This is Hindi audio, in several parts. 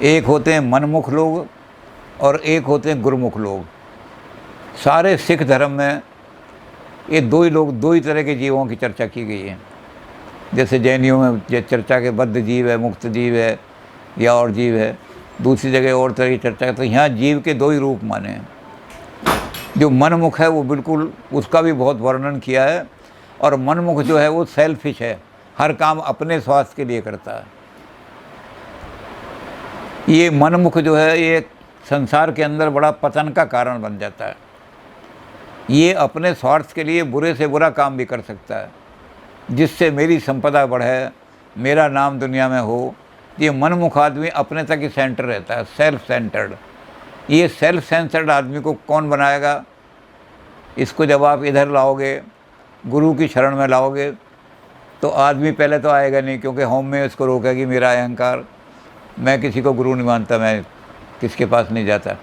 एक होते हैं मनमुख लोग और एक होते हैं गुरुमुख लोग। सारे सिख धर्म में ये दो ही तरह के जीवों की चर्चा की गई है। जैसे जैनियों में ये चर्चा के बद्ध जीव है, मुक्त जीव है या और जीव है, दूसरी जगह और तरह की चर्चा है। तो यहाँ जीव के दो ही रूप माने हैं। जो मनमुख है वो बिल्कुल उसका भी बहुत वर्णन किया है, और मनमुख जो है वो सेल्फिश है, हर काम अपने स्वास्थ्य के लिए करता है। ये मनमुख जो है ये संसार के अंदर बड़ा पतन का कारण बन जाता है। ये अपने स्वार्थ के लिए बुरे से बुरा काम भी कर सकता है, जिससे मेरी संपदा बढ़े, मेरा नाम दुनिया में हो। ये मनमुख आदमी अपने तक ही सेंटर रहता है, सेल्फ सेंटर्ड। ये सेल्फ सेंटर्ड आदमी को कौन बनाएगा? इसको जब आप इधर लाओगे, गुरु की शरण में लाओगे, तो आदमी पहले तो आएगा नहीं, क्योंकि होम में इसको रोकेगी मेरा अहंकार, मैं किसी को गुरु नहीं मानता, मैं किसके पास नहीं जाता,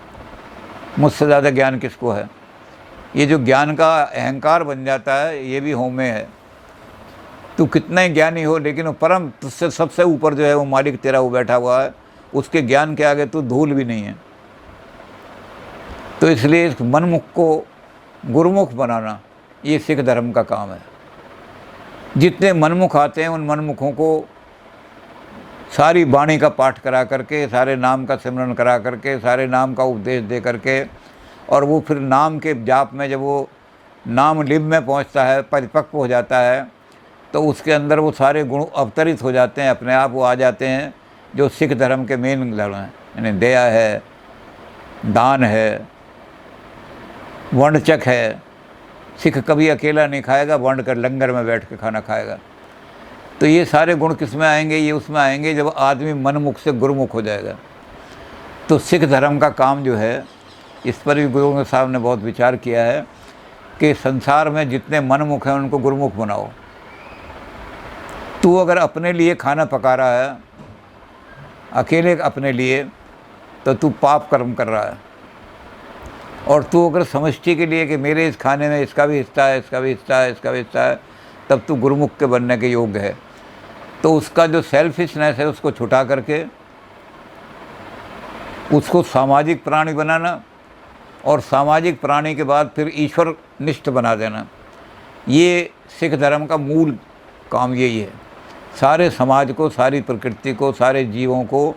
मुझसे ज़्यादा ज्ञान किसको है। ये जो ज्ञान का अहंकार बन जाता है, ये भी होम में है। तू कितना ही ज्ञानी हो, लेकिन वो परम तुझसे सबसे ऊपर जो है वो मालिक तेरा वो बैठा हुआ है, उसके ज्ञान के आगे तू धूल भी नहीं है। तो इसलिए इस मनमुख को गुरुमुख बनाना ये सिख धर्म का काम है। जितने मनमुख आते हैं उन मनमुखों को सारी वाणी का पाठ करा करके, सारे नाम का सिमरन करा करके, सारे नाम का उपदेश दे करके, और वो फिर नाम के जाप में जब वो नाम लिप में पहुंचता है, परिपक्व हो जाता है, तो उसके अंदर वो सारे गुण अवतरित हो जाते हैं, अपने आप वो आ जाते हैं जो सिख धर्म के मेन धर्म हैं। यानी दया है, दान है, वर्णचक है। सिख कभी अकेला नहीं खाएगा, वर्ण कर लंगर में बैठ के खाना खाएगा। तो ये सारे गुण किस में आएंगे? ये उसमें आएंगे जब आदमी मनमुख से गुरुमुख हो जाएगा। तो सिख धर्म का काम जो है, इस पर भी गुरुओं साहब ने बहुत विचार किया है कि संसार में जितने मनमुख हैं उनको गुरुमुख बनाओ। तू अगर अपने लिए खाना पका रहा है, अकेले अपने लिए, तो तू पाप कर्म कर रहा है। और तू अगर समष्टि के लिए कि मेरे इस खाने में इसका भी हिस्सा है, इसका भी हिस्सा है, इसका भी हिस्सा है, तब तू गुरुमुख के बनने के योग्य है। तो उसका जो सेल्फिशनेस है उसको छुटा करके उसको सामाजिक प्राणी बनाना, और सामाजिक प्राणी के बाद फिर ईश्वर निष्ठ बना देना। ये सिख धर्म का मूल काम यही है। सारे समाज को, सारी प्रकृति को, सारे जीवों को,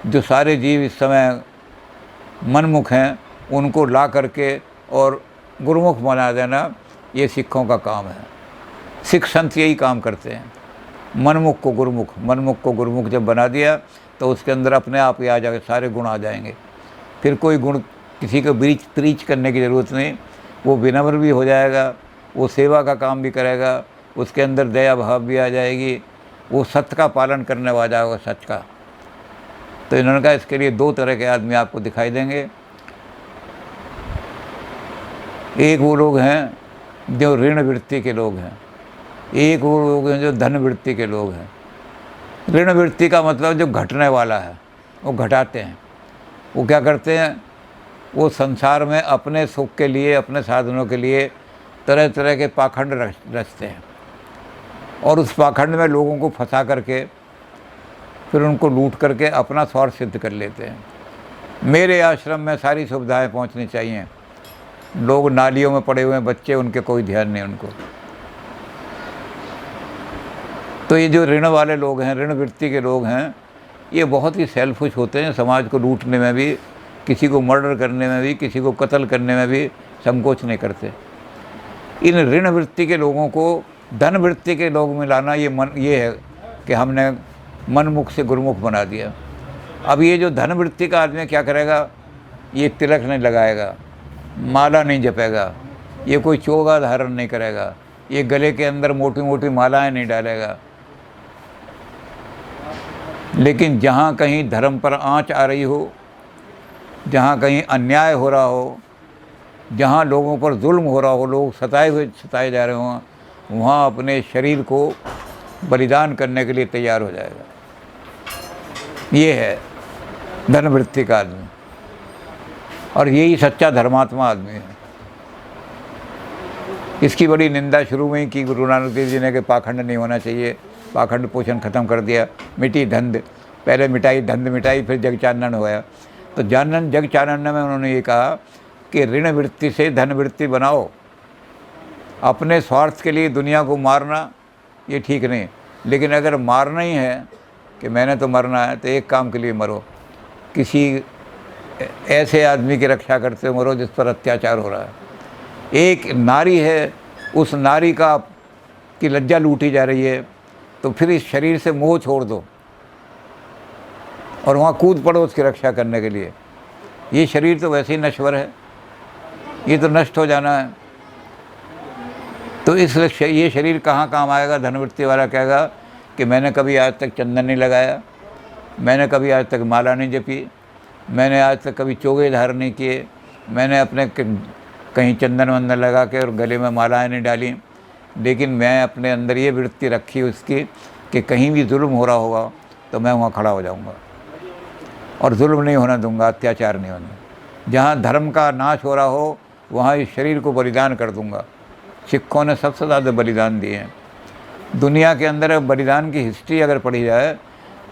जो सारे जीव इस समय मनमुख हैं, उनको ला करके और गुरुमुख बना देना, ये सिखों का काम है। सिख संत यही काम करते हैं। मनमुख को गुरुमुख जब बना दिया तो उसके अंदर अपने आप ही आ जाएंगे, सारे गुण आ जाएंगे। फिर कोई गुण किसी को प्रीच करने की ज़रूरत नहीं। वो विनम्र भी हो जाएगा, वो सेवा का काम भी करेगा, उसके अंदर दया भाव भी आ जाएगी, वो सत्य का पालन करने वाला होगा, सच का। तो इन्होंने कहा इसके लिए दो तरह के आदमी आपको दिखाई देंगे। एक वो लोग हैं जो ऋण वृत्ति के लोग हैं, एक वो लोग हैं जो धन वृत्ति के लोग हैं। ऋण वृत्ति का मतलब जो घटने वाला है, वो घटाते हैं। वो क्या करते हैं? वो संसार में अपने सुख के लिए, अपने साधनों के लिए तरह तरह के पाखंड रचते हैं, और उस पाखंड में लोगों को फंसा करके फिर उनको लूट करके अपना स्वार्थ सिद्ध कर लेते हैं। मेरे आश्रम में सारी सुविधाएं पहुंचनी चाहिए, लोग नालियों में पड़े हुए हैं बच्चे, उनके कोई ध्यान नहीं उनको। तो ये जो ऋण वाले लोग हैं, ऋण वृत्ति के लोग हैं, ये बहुत ही सेल्फिश होते हैं। समाज को लूटने में भी, किसी को मर्डर करने में भी, किसी को कत्ल करने में भी संकोच नहीं करते। इन ऋण वृत्ति के लोगों को धन वृत्ति के लोग में लाना, ये है कि हमने मनमुख से गुरुमुख बना दिया। अब ये जो धन वृत्ति का आदमी क्या करेगा? ये तिलक नहीं लगाएगा, माला नहीं जपेगा, ये कोई चोगा धारण नहीं करेगा, ये गले के अंदर मोटी मोटी मालाएं नहीं डालेगा। लेकिन जहाँ कहीं धर्म पर आँच आ रही हो, जहाँ कहीं अन्याय हो रहा हो, जहाँ लोगों पर जुल्म हो रहा हो, लोग सताए जा रहे हों, वहाँ अपने शरीर को बलिदान करने के लिए तैयार हो जाएगा। ये है धन वृत्ति का आदमी, और यही सच्चा धर्मात्मा आदमी है। इसकी बड़ी निंदा शुरू में ही की गुरु नानक देव जी ने कि पाखंड नहीं होना चाहिए, पाखंड पोषण ख़त्म कर दिया, मिट्टी धंध। पहले मिटाई धंध मिटाई, फिर जग चानन हुआ। तो जग चानन में उन्होंने ये कहा कि ऋण वृत्ति से धन वृत्ति बनाओ। अपने स्वार्थ के लिए दुनिया को मारना ये ठीक नहीं, लेकिन अगर मारना ही है कि मैंने तो मरना है, तो एक काम के लिए मरो, किसी ऐसे आदमी की रक्षा करते हुए मरो जिस पर अत्याचार हो रहा है। एक नारी है, उस नारी की लज्जा लूटी जा रही है, तो फिर इस शरीर से मोह छोड़ दो और वहाँ कूद पड़ो उसकी रक्षा करने के लिए। ये शरीर तो वैसे ही नश्वर है, ये तो नष्ट हो जाना है। तो इसलिए ये शरीर कहाँ काम आएगा? धनवृत्ति वाला कहेगा कि मैंने कभी आज तक चंदन नहीं लगाया, मैंने कभी आज तक माला नहीं जपी, मैंने आज तक कभी चोगे धारण नहीं किए, मैंने अपने कहीं चंदन वंदन लगा के और गले में मालाएं नहीं डाली, लेकिन मैं अपने अंदर ये वृत्ति रखी उसकी कि कहीं भी जुल्म हो रहा होगा तो मैं वहाँ खड़ा हो जाऊँगा और जुल्म नहीं होना दूँगा, अत्याचार नहीं होना। जहाँ धर्म का नाश हो रहा हो वहाँ इस शरीर को बलिदान कर दूँगा। सिखों ने सबसे ज़्यादा बलिदान दिए हैं दुनिया के अंदर। बलिदान की हिस्ट्री अगर पढ़ी जाए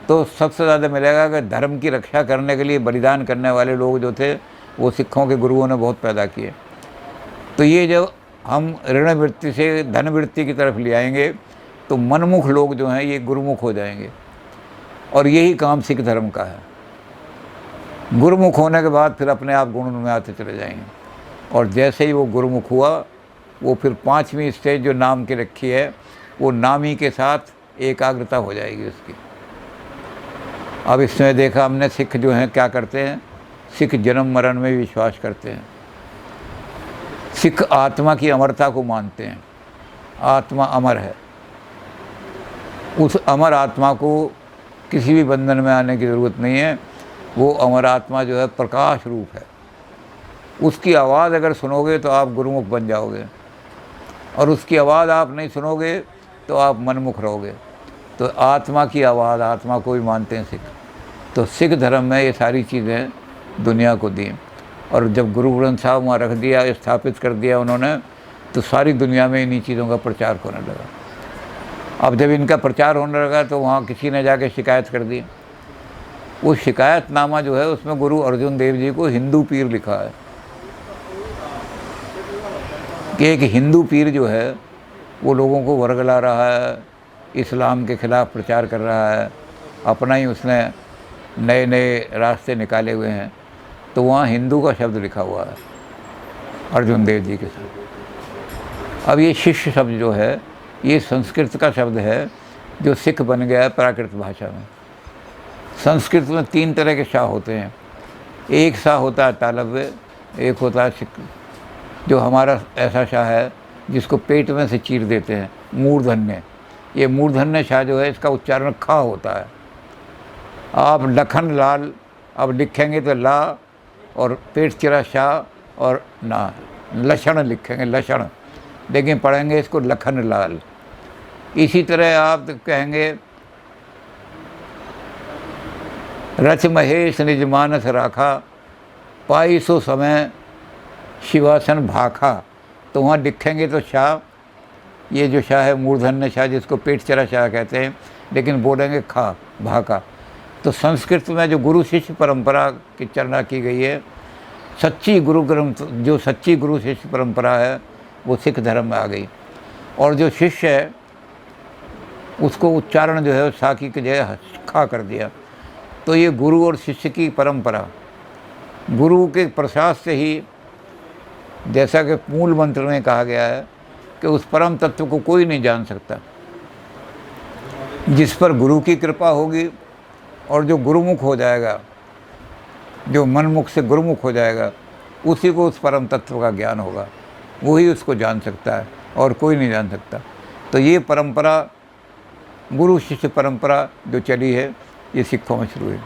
तो सबसे ज़्यादा मिलेगा कि धर्म की रक्षा करने के लिए बलिदान करने वाले लोग जो थे वो सिखों के गुरुओं ने बहुत पैदा किए। तो ये जब हम ऋण वृत्ति से धन वृत्ति की तरफ ले आएंगे तो मनमुख लोग जो हैं ये गुरुमुख हो जाएंगे, और यही काम सिख धर्म का है। गुरुमुख होने के बाद फिर अपने आप गुण में आते चले जाएंगे, और जैसे ही वो गुरुमुख हुआ वो फिर 5वीं स्टेज जो नाम की रखी है वो नामी के साथ एकाग्रता हो जाएगी उसकी। अब इसमें देखा हमने सिख जो हैं क्या करते हैं, सिख जन्म मरण में विश्वास करते हैं। सिख आत्मा की अमरता को मानते हैं, आत्मा अमर है। उस अमर आत्मा को किसी भी बंधन में आने की ज़रूरत नहीं है। वो अमर आत्मा जो है प्रकाश रूप है। उसकी आवाज़ अगर सुनोगे तो आप गुरुमुख बन जाओगे, और उसकी आवाज़ आप नहीं सुनोगे तो आप मनमुख रहोगे। तो आत्मा की आवाज़, आत्मा को ही मानते हैं सिख। तो सिख धर्म में ये सारी चीज़ें दुनिया को दी, और जब गुरु ग्रंथ साहब वहाँ रख दिया, स्थापित कर दिया उन्होंने, तो सारी दुनिया में इन्हीं चीज़ों का प्रचार होने लगा। अब जब इनका प्रचार होने लगा तो वहाँ किसी ने जाके शिकायत कर दी। वो शिकायतनामा जो है उसमें गुरु अर्जुन देव जी को हिंदू पीर लिखा है कि एक हिंदू पीर जो है वो लोगों को वर्गला रहा है, इस्लाम के ख़िलाफ़ प्रचार कर रहा है, अपना ही उसने नए नए रास्ते निकाले हुए हैं। तो वहाँ हिंदू का शब्द लिखा हुआ है अर्जुन देव जी के साथ। अब ये शिष्य शब्द जो है ये संस्कृत का शब्द है जो सिख बन गया है प्राकृत भाषा में। संस्कृत में 3 तरह के शाह होते हैं। एक शाह होता है तालव्य, एक होता है सिख, जो हमारा ऐसा शाह है जिसको पेट में से चीर देते हैं, मूर्धन्य। ये मूर्धन्य शाह जो है इसका उच्चारण खा होता है। आप लखन लाल अब लिखेंगे तो ला, और पेट चिरा शाह और ना, लक्षण लिखेंगे लक्षण, लेकिन पढ़ेंगे इसको लखन लाल। इसी तरह आप कहेंगे रच महेश निज मानस राखा, पाई सो समय शिवासन भाखा। तो वहाँ लिखेंगे तो शाह, ये जो शाह है मूर्धन्य शाह जिसको पेट चरा शाह कहते हैं, लेकिन बोलेंगे खा भाका। तो संस्कृत में जो गुरु शिष्य परंपरा की चर्चा की गई है, सच्ची गुरु ग्रंथ जो सच्ची गुरु शिष्य परंपरा है वो सिख धर्म में आ गई। और जो शिष्य है उसको उच्चारण जो है साकी की जगह खा कर दिया। तो ये गुरु और शिष्य की परंपरा, गुरु के प्रसाद से ही, जैसा कि मूल मंत्र में कहा गया है कि उस परम तत्व को कोई नहीं जान सकता। जिस पर गुरु की कृपा होगी और जो गुरुमुख हो जाएगा, जो मनमुख से गुरुमुख हो जाएगा, उसी को उस परम तत्व का ज्ञान होगा, वही उसको जान सकता है और कोई नहीं जान सकता। तो ये परंपरा, गुरु शिष्य परंपरा जो चली है, ये सिखों में शुरू हुई।